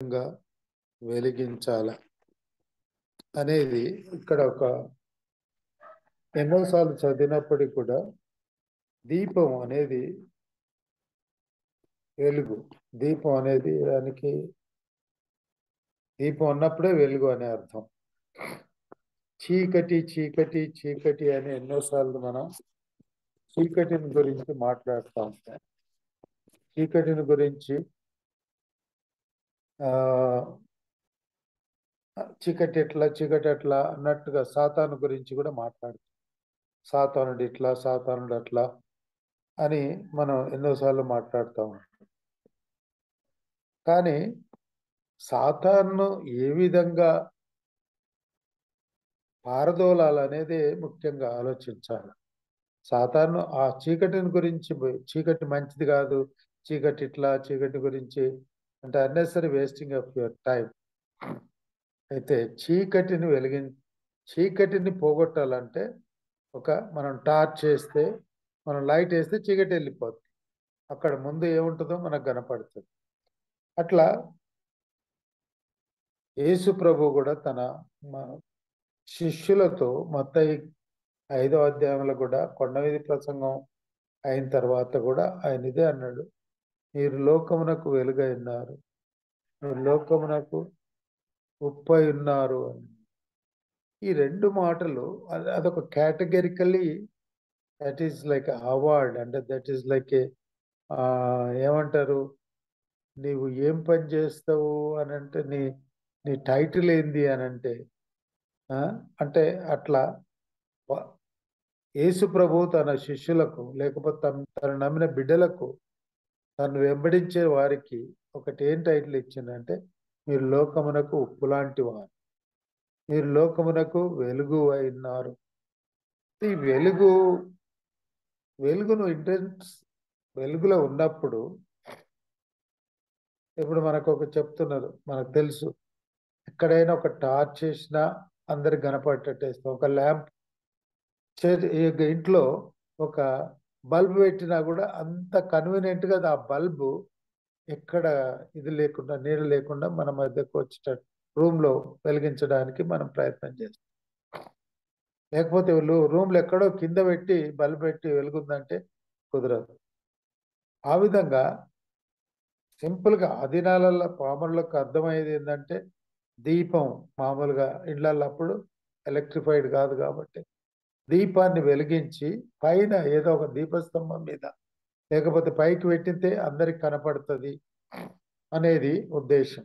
విధంగా వెలిగించాల అనేది ఇక్కడ ఒక ఎన్నోసార్లు చదివినప్పటికీ కూడా దీపం అనేది వెలుగు. దీపం అనేది దానికి దీపం ఉన్నప్పుడే వెలుగు అనే అర్థం. చీకటి చీకటి చీకటి అని ఎన్నోసార్లు మనం చీకటిని గురించి మాట్లాడుతూ ఉంటాం. చీకటిని గురించి చీకటి ఎట్లా అన్నట్టుగా సాతాను గురించి కూడా మాట్లాడుతాం. సాతానుడు ఇట్లా సాతానుడు అట్లా అని మనం ఎన్నోసార్లు మాట్లాడుతూ ఉంటాం. కానీ సాతాను ఏ విధంగా పారదోలాలనేది ముఖ్యంగా ఆలోచించాలి. సాతాను ఆ చీకటిని గురించి, చీకటి మంచిది కాదు, చీకటి ఇట్లా, చీకటి గురించి అంటే unnecessary wasting of your time. అయితే చీకటిని పోగొట్టాలంటే మనం టార్చ్ వేస్తే, మనం లైట్ వేస్తే చీకటి వెళ్ళిపోతుంది. అక్కడ ముందు ఏముంటుందో మనకు కనపడుతుంది. అట్లా యేసు ప్రభు కూడా తన శిష్యులతో మత్తయి 5వ అధ్యాయంలో కూడా కొండ మీద ప్రసంగం అయిన తర్వాత కూడా ఆయన ఇదే అన్నాడు, మీరు లోకమునకు వెలుగై ఉన్నారు, మీరు లోకమునకు ఉప్పై ఉన్నారు అని. ఈ రెండు మాటలు అదొక కేటగిరికల్లీ దట్ ఈస్ లైక్ అవార్డ్. అంటే దట్ ఈస్ లైక్ ఏమంటారు, నీవు ఏం పని చేస్తావు అని అంటే, నీ టైటిల్ ఏంది అని అంటే అంటే అట్లా యేసు ప్రభు తన శిష్యులకు లేకపోతే తను నమ్మిన బిడ్డలకు, తను వెంబడించే వారికి ఒకటి ఏం టైటిల్ ఇచ్చిందంటే, మీరు లోకమునకు ఉప్పు లాంటి వారు, మీరు లోకమునకు వెలుగు అయినారు. ఈ వెలుగును వెలుగులో ఉన్నప్పుడు, ఇప్పుడు మనకు చెప్తున్నారు, మనకు తెలుసు, ఎక్కడైనా ఒక టార్చ్ చేసినా అందరికి కనపడేటట్టు వేస్తాం. ఒక ల్యాంప్ ఇంట్లో ఒక బల్బ్ పెట్టినా కూడా అంత కన్వీనియంట్గా ఆ బల్బు ఎక్కడ ఇది లేకుండా, నీరు లేకుండా మన మధ్యకు వచ్చేటట్టు రూమ్లో వెలిగించడానికి మనం ప్రయత్నం చేస్తాం. లేకపోతే రూమ్లో ఎక్కడో కింద పెట్టి బల్బ్ పెట్టి వెలుగుందంటే కుదరదు. ఆ విధంగా సింపుల్గా ఆ దినాలలో పామరులకు అర్థమయ్యేది ఏంటంటే, దీపం మామూలుగా ఇళ్ళల్లో అప్పుడు ఎలక్ట్రిఫైడ్ కాదు కాబట్టి దీపాన్ని వెలిగించి పైన ఏదో ఒక దీపస్తంభం మీద లేకపోతే పైకి పెట్టితే అందరికి కనపడుతుంది అనేది ఉద్దేశం.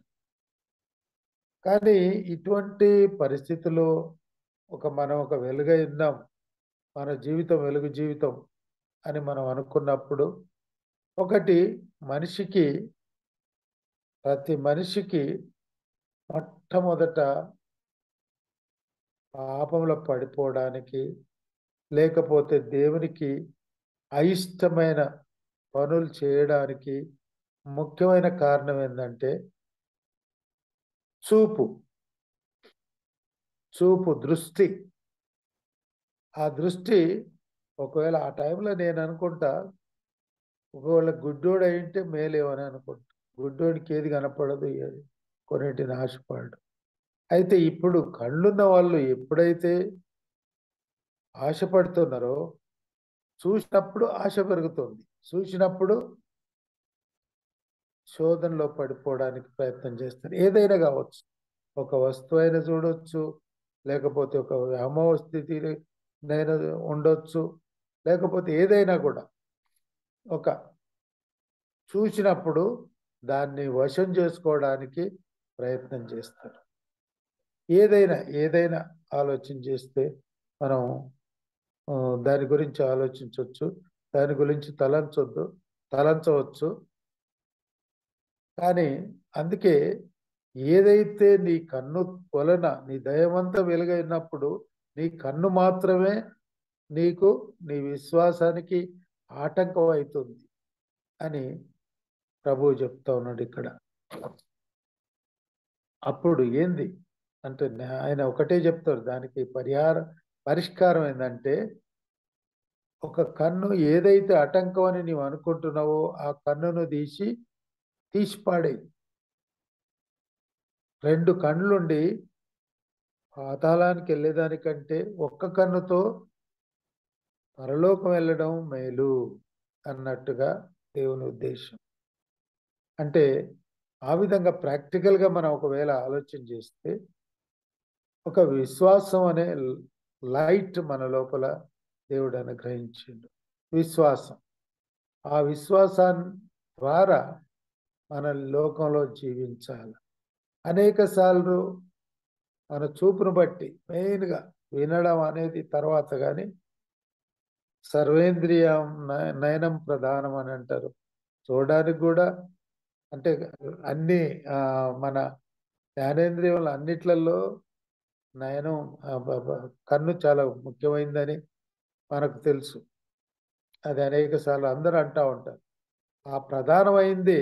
కానీ ఇటువంటి పరిస్థితుల్లో మనం ఒక వెలుగై ఉన్నాం, మన జీవితం వెలుగు జీవితం అని మనం అనుకున్నప్పుడు, ఒకటి ప్రతి మనిషికి మొట్టమొదట పాపంలో పడిపోవడానికి, లేకపోతే దేవునికి అయిష్టమైన పనులు చేయడానికి ముఖ్యమైన కారణం ఏంటంటే దృష్టి. ఆ దృష్టి ఒకవేళ ఆ టైంలో నేను అనుకుంటా, ఒకవేళ గుడ్డోడు అయింటే మేలేమని అనుకుంటా. గుడ్డోడికి ఏది కనపడదు, కొన్నిటిని ఆశపడడు. అయితే ఇప్పుడు కళ్ళున్న వాళ్ళు ఎప్పుడైతే ఆశపడుతున్నారో, చూసినప్పుడు ఆశ పెరుగుతుంది, చూసినప్పుడు శోధనలో పడిపోవడానికి ప్రయత్నం చేస్తారు. ఏదైనా కావచ్చు, ఒక వస్తువు అయినా చూడొచ్చు, లేకపోతే ఒక వ్యామోహ స్థితినైనా ఉండొచ్చు, లేకపోతే ఏదైనా కూడా చూసినప్పుడు దాన్ని వశం చేసుకోవడానికి ప్రయత్నం చేస్తారు. ఏదైనా ఆలోచన చేస్తే మనం దాని గురించి ఆలోచించవచ్చు, దాని గురించి తలంచవచ్చు. కానీ అందుకే ఏదైతే నీ కన్ను వలన నీ దయవంతా వెలుగైనప్పుడు నీ కన్ను మాత్రమే నీకు నీ విశ్వాసానికి ఆటంకం అవుతుంది అని ప్రభువు చెప్తా ఉన్నాడు ఇక్కడ. అప్పుడు ఏంది అంటే ఆయన ఒకటే చెప్తాడు, దానికి పరిష్కారం ఏంటంటే, ఒక కన్ను ఏదైతే ఆటంకం అని నీవు అనుకుంటున్నావో ఆ కన్నును తీసి పాడేయి. 2 కన్నులుండి పాతాళానికి వెళ్ళేదానికంటే ఒక్క కన్నుతో పరలోకం వెళ్ళడం మేలు అన్నట్టుగా దేవుని ఉద్దేశం. అంటే ఆ విధంగా ప్రాక్టికల్గా మనం ఒకవేళ ఆలోచన చేస్తే ఒక విశ్వాసం అనే లైట్ మన లోపల దేవుడు అనుగ్రహించిండు. విశ్వాసం, ఆ విశ్వాసాన్ని ద్వారా మన లోకంలో జీవించాలి. అనేక సార్లు మన చూపును బట్టి మెయిన్గా వినడం అనేది తర్వాత, కానీ సర్వేంద్రియం నయనం ప్రధానం అని అంటారు. చూడడానికి కూడా అంటే అన్ని మన జ్ఞానేంద్రియాలు అన్నిట్లలో నయనం కన్ను చాలా ముఖ్యమైనదని మనకు తెలుసు. అది అనేక సార్లు అందరూ అంటూ ఉంటారు. ఆ ప్రధానమైంది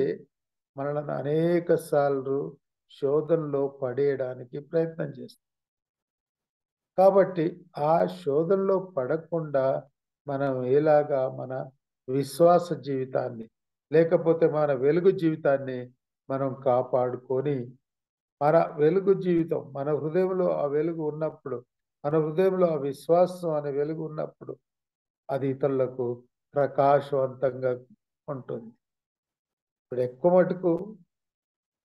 మనల్ని అనేక సార్లు శోధనలో పడేయడానికి ప్రయత్నం చేస్తాం. కాబట్టి ఆ శోధనలో పడకుండా మనం ఎలాగా మన విశ్వాస జీవితాన్ని లేకపోతే మన వెలుగు జీవితాన్ని మనం కాపాడుకొని, మన వెలుగు జీవితం మన హృదయంలో ఆ వెలుగు ఉన్నప్పుడు, మన హృదయంలో ఆ విశ్వాసం అనే వెలుగు ఉన్నప్పుడు అది ఇతరులకు ప్రకాశవంతంగా ఉంటుంది. ఇప్పుడు ఎక్కువ మటుకు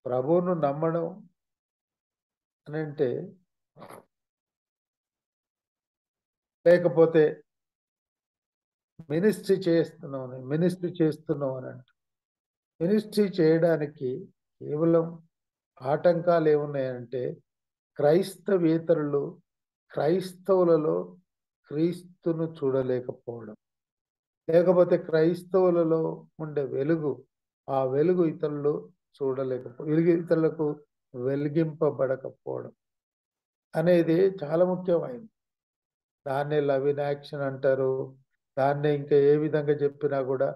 ప్రభువును నమ్మడం అని అంటే, లేకపోతే మినిస్ట్రీ చేస్తున్నాం అని అంట. మినిస్ట్రీ చేయడానికి కేవలం ఆటంకాలు ఏమున్నాయంటే, క్రైస్తవులలో క్రీస్తును చూడలేకపోవడం, లేకపోతే క్రైస్తవులలో ఉండే వెలుగు, ఆ వెలుగు ఇతరులకు వెలిగింపబడకపోవడం అనేది చాలా ముఖ్యమైనది. దాన్నే లవ్ ఇన్ యాక్షన్ అంటారు. దాన్నే ఇంకా ఏ విధంగా చెప్పినా కూడా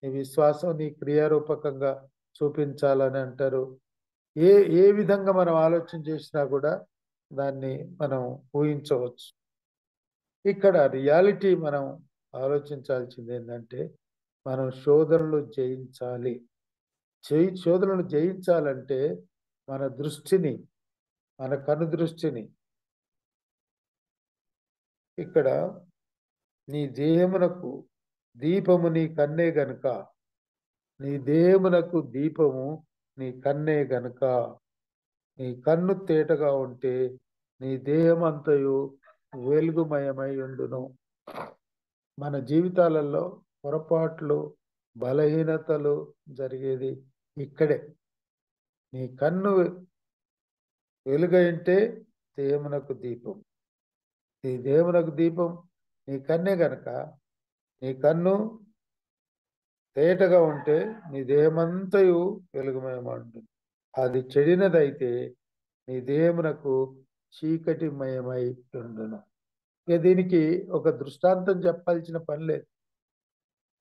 నీ విశ్వాసం నీ క్రియారూపకంగా చూపించాలని అంటారు. ఏ విధంగా మనం ఆలోచన చేసినా కూడా దాన్ని మనం ఊహించవచ్చు. ఇక్కడ రియాలిటీ మనం ఆలోచించాల్సింది ఏంటంటే, మనం శోధనలు జయించాలి. శోధనలు జయించాలంటే మన కను దృష్టిని ఇక్కడ నీ దేహమునకు దీపము నీ కన్నే గనుక, నీ దేహమునకు దీపము నీ కన్నే గనుక, నీ కన్ను తేటగా ఉంటే నీ దేహమంతయు వెలుగుమయమై ఉండును. మన జీవితాలలో పొరపాట్లు, బలహీనతలు జరిగేది ఇక్కడే. నీ కన్ను వెలుగైంటే దేహమునకు దీపం, నీ దేవునకు దీపం నీ కన్నే గనక, నీ కన్ను తేటగా ఉంటే నీ దేహమంతయు వెలుగుమయమంటుంది. అది చెడినదైతే నీ దేహమునకు చీకటిమయమై ఉండును. ఇక దీనికి ఒక దృష్టాంతం చెప్పాల్సిన పని లేదు.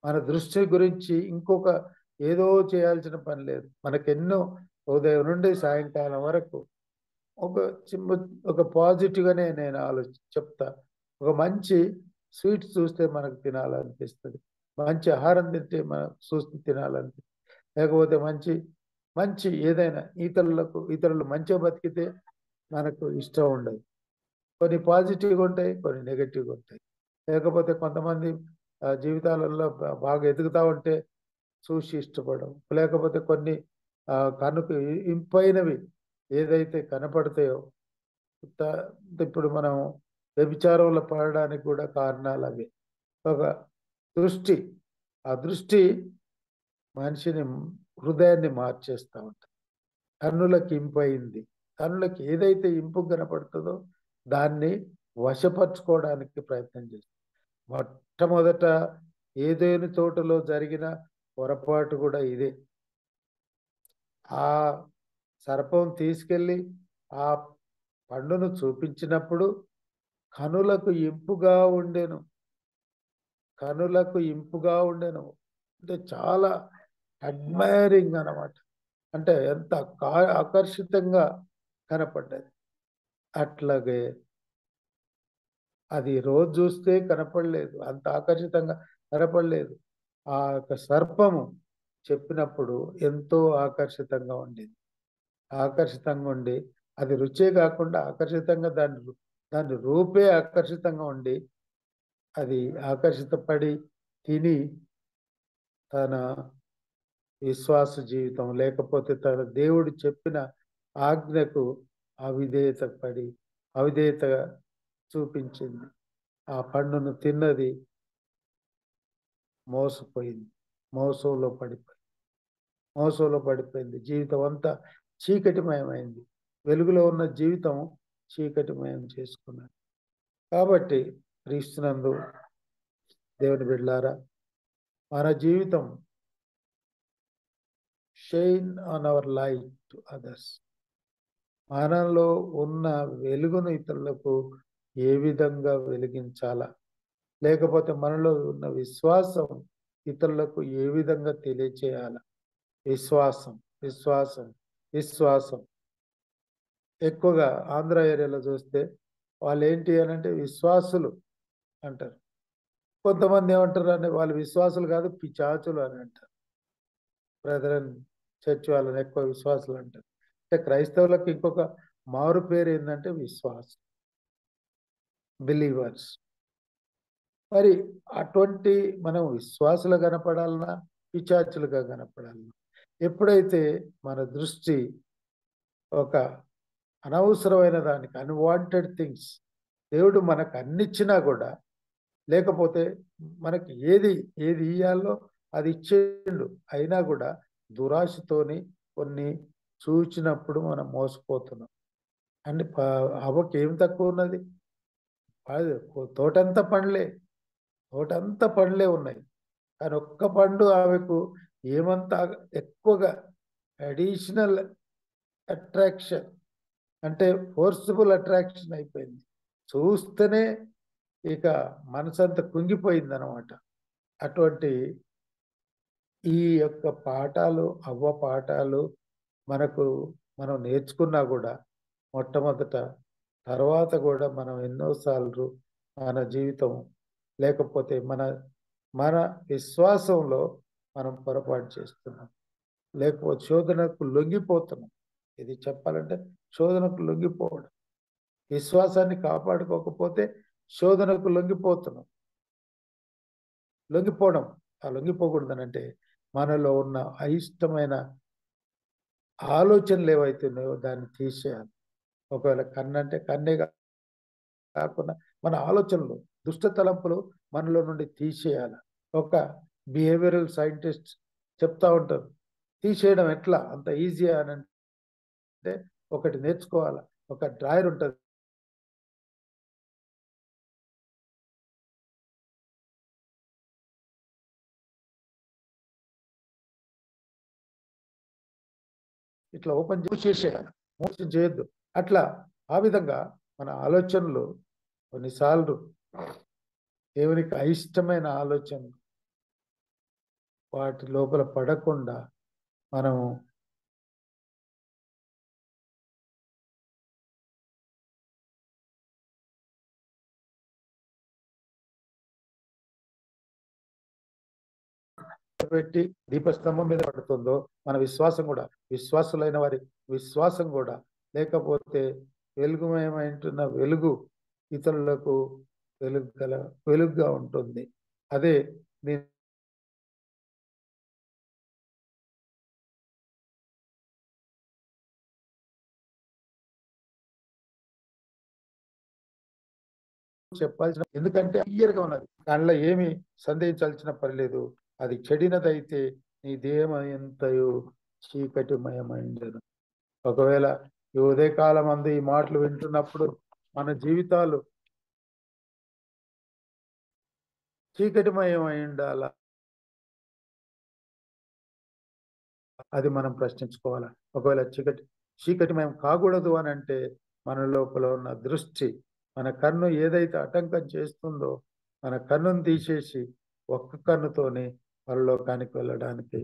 మన దృష్టి గురించి ఇంకొక ఏదో చేయాల్సిన పని లేదు. మనకెన్నో ఉదయం నుండి సాయంకాలం వరకు ఒక పాజిటివ్గానే నేను చెప్తా. ఒక మంచి స్వీట్స్ చూస్తే మనకు తినాలనిపిస్తుంది, మంచి ఆహారం తింటే మనం చూస్తే తినాలనిపిస్తుంది, లేకపోతే మంచి ఏదైనా ఇతరులు మంచిగా బతికితే మనకు ఇష్టం ఉండదు. కొన్ని పాజిటివ్గా ఉంటాయి, కొన్ని నెగటివ్గా ఉంటాయి. లేకపోతే కొంతమంది జీవితాలలో బాగా ఎదుగుతూ ఉంటే చూసి ఇష్టపడడం, లేకపోతే కొన్ని కనుక ఇంపైనవి ఏదైతే కనపడతాయో, ఇప్పుడు మనం వ్యభిచారంలో పడడానికి కూడా కారణాలు అవి. ఒక దృష్టి, ఆ దృష్టి మనిషిని హృదయాన్ని మార్చేస్తూ ఉంటుంది. కన్నులకు ఇంపైంది, కన్నులకు ఏదైతే ఇంపు కనపడుతుందో దాన్ని వశపరచుకోవడానికి ప్రయత్నం చేస్తుంది. మొట్టమొదట ఏదేని తోటలో జరిగిన పొరపాటు కూడా ఇదే. ఆ సర్పం తీసుకెళ్ళి ఆ పండును చూపించినప్పుడు కనులకు ఇంపుగా ఉండెను అంటే చాలా అడ్మైరింగ్ అన్నమాట. అంటే ఎంత ఆకర్షితంగా కనపడ్డది. అట్లాగే అది రోజు చూస్తే కనపడలేదు, అంత ఆకర్షితంగా కనపడలేదు. ఆ యొక్క సర్పము చెప్పినప్పుడు ఎంతో ఆకర్షితంగా ఉండి అది రుచే కాకుండా ఆకర్షితంగా దాని రూపే ఆకర్షితంగా ఉండి అది ఆకర్షితపడి తిని తన విశ్వాస జీవితం లేకపోతే తన దేవుడు చెప్పిన ఆజ్ఞకు అవిధేయత పడి అవిధేయత చూపించింది. ఆ పండును తిన్నది మోసపోయింది. మోసంలో పడిపోయింది. జీవితం అంతా చీకటిమయమైంది. వెలుగులో ఉన్న జీవితం చీకటిమయం చేసుకున్నాడు. కాబట్టి క్రీస్తునందు దేవుని బిడ్డలారా, మన జీవితం shine on our light to others. మనలో ఉన్న వెలుగును ఇతరులకు ఏ విధంగా వెలిగించాలా, లేకపోతే మనలో ఉన్న విశ్వాసం ఇతరులకు ఏ విధంగా తెలియచేయాలా. విశ్వాసం విశ్వాసం విశ్వాసం ఎక్కువగా ఆంధ్ర ఏరియాలో చూస్తే వాళ్ళు ఏంటి అని అంటే విశ్వాసులు అంటారు. కొంతమంది ఏమంటారు అంటే వాళ్ళు విశ్వాసులు కాదు పిచాచులు అని అంటారు. బ్రదరన్ చర్చ్ వాళ్ళని ఎక్కువ విశ్వాసులు అంటారు. అంటే క్రైస్తవులకు ఇంకొక మారు పేరు ఏంటంటే విశ్వాసం, బిలీవర్స్. మరి అటువంటి మనం విశ్వాసులు కనపడాలన్నా పిచాచులుగా కనపడాలన్నా, ఎప్పుడైతే మన దృష్టి ఒక అనవసరమైన దానికి అన్వాంటెడ్ థింగ్స్ దేవుడు మనకు అన్నిచ్చినా కూడా, లేకపోతే మనకి ఏది ఇయ్యాలో అది ఇచ్చేయండు అయినా కూడా దురాశతోని కొన్ని చూచినప్పుడు మనం మోసపోతున్నాం. అంటే అవ్వకి ఏం తక్కువ ఉన్నది? తోటంతా పండ్లే ఉన్నాయి. కానీ ఒక్క పండు ఆమెకు ఏమంత ఎక్కువగా అడిషనల్ అట్రాక్షన్ అంటే ఫోర్సిబుల్ అట్రాక్షన్ అయిపోయింది. చూస్తేనే ఇక మనసంతా కుంగిపోయింది అనమాట. అటువంటి ఈ యొక్క అవ్వ పాఠాలు మనం నేర్చుకున్నా కూడా మొట్టమొదట, తర్వాత కూడా మనం ఎన్నోసార్లు మన జీవితం లేకపోతే మన విశ్వాసంలో మనం పొరపాటు చేస్తున్నాం, లేకపోతే శోధనకు లొంగిపోతున్నాం. ఇది చెప్పాలంటే శోధనకు లొంగిపోవడం, విశ్వాసాన్ని కాపాడుకోకపోతే శోధనకు లొంగిపోవడం. ఆ లొంగిపోకూడదనంటే మనలో ఉన్న అయిష్టమైన ఆలోచనలు ఏవైతే ఉన్నాయో దాన్ని తీసేయాలి. ఒకవేళ కన్నంటే కన్నే కాకుండా మన ఆలోచనలు, దుష్ట తలంపులు మనలో నుండి తీసేయాలి. ఒక బిహేవియరల్ సైంటిస్ట్ చెప్తా ఉంటారు, తీసేయడం ఎట్లా అంత ఈజీ అని అంటే ఒకటి నేర్చుకోవాలి. ఒక డ్రాయర్ ఉంటుంది, ఇట్లా ఓపెన్ చేసేయాలి, మోసం చేయొద్దు. అట్లా ఆ విధంగా మన ఆలోచనలు కొన్నిసార్లు దేవునికి అయిష్టమైన ఆలోచనలు వాటి లోపల పడకుండా మనము పెట్టి దీపస్తంభం మీద పడుతుందో మన విశ్వాసులైన వారి విశ్వాసం కూడా, లేకపోతే వెలుగుమయమైంటున్న వెలుగు ఇతరులకు వెలుగుగా ఉంటుంది. అదే నేను చెప్పాల్సిన, ఎందుకంటే క్లియర్గా ఉన్నది, దానిలో ఏమి సందేహించాల్సిన పని లేదు. అది చెడినదైతే నీ దేహం ఎంతయో చీకటిమయమైండెను. ఒకవేళ ఈ ఉదయకాలం అందు ఈ మాటలు వింటున్నప్పుడు మన జీవితాలు చీకటిమయమై ఉండాలా, అది మనం ప్రశ్నించుకోవాలి. ఒకవేళ చీకటిమయం కాకూడదు అని అంటే మన లోపల ఉన్న దృష్టి, మన కన్ను ఏదైతే ఆటంకం చేస్తుందో మన కన్నును తీసేసి ఒక్క కన్నుతోనే పరలోకానికి వెళ్ళడానికి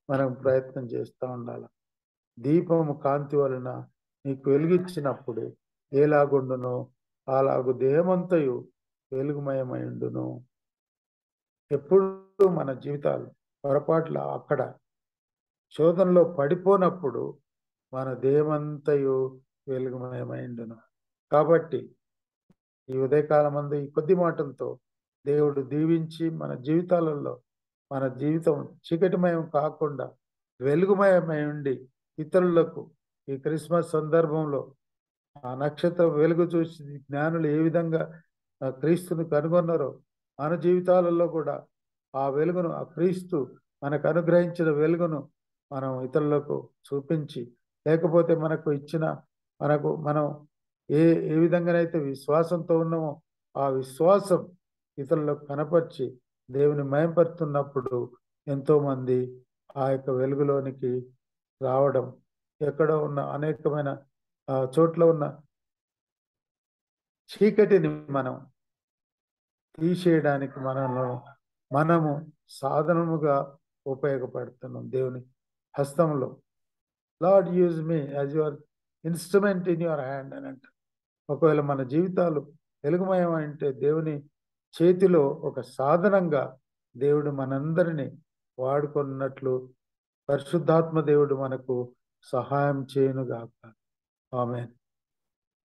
మనం ప్రయత్నం చేస్తూ ఉండాలి. దీపము కాంతి వలన నీకు వెలిగించినప్పుడు ఏలాగుండునో అలాగు దేహమంతయు వెలుగుమయమైండును. ఎప్పుడు మన జీవితాలు పొరపాట్ల అక్కడ శోధనలో పడిపోనప్పుడు మన దేహమంతయు వెలుగుమయమైండును. కాబట్టి ఈ ఉదయకాలమందు ఈ కొద్ది మాటలతో దేవుడు దీవించి మన జీవితాలలో మన జీవితం చీకటిమయం కాకుండా వెలుగుమయమై ఉండి ఇతరులకు ఈ క్రిస్మస్ సందర్భంలో ఆ నక్షత్రం వెలుగు చూసి జ్ఞానులు ఏ విధంగా క్రీస్తును కనుగొన్నారో మన జీవితాలలో కూడా ఆ వెలుగును, ఆ క్రీస్తు మనకు అనుగ్రహించిన వెలుగును మనం ఇతరులకు చూపించి, లేకపోతే మనకు ఇచ్చిన మనం ఏ ఏ విధంగానైతే విశ్వాసంతో ఉన్నామో ఆ విశ్వాసం ఇతరులకు కనపరిచి దేవుని మయంపరుస్తున్నప్పుడు ఎంతోమంది ఆ యొక్క వెలుగులోనికి రావడం, ఎక్కడో ఉన్న అనేకమైన చోట్ల ఉన్న చీకటిని మనం తీసేయడానికి మనము సాధనముగా ఉపయోగపడుతున్నాం దేవుని హస్తంలో. Lord use me as your instrument in your hand అని అంట. ఒకవేళ మన జీవితాలు వెలుగుమయం అంటే దేవుని చేతిలో ఒక సాధనంగా దేవుడు మనందరినీ వాడుకున్నట్లు పరిశుద్ధాత్మ దేవుడు మనకు సహాయం చేయనుగాక. ఆమేన్.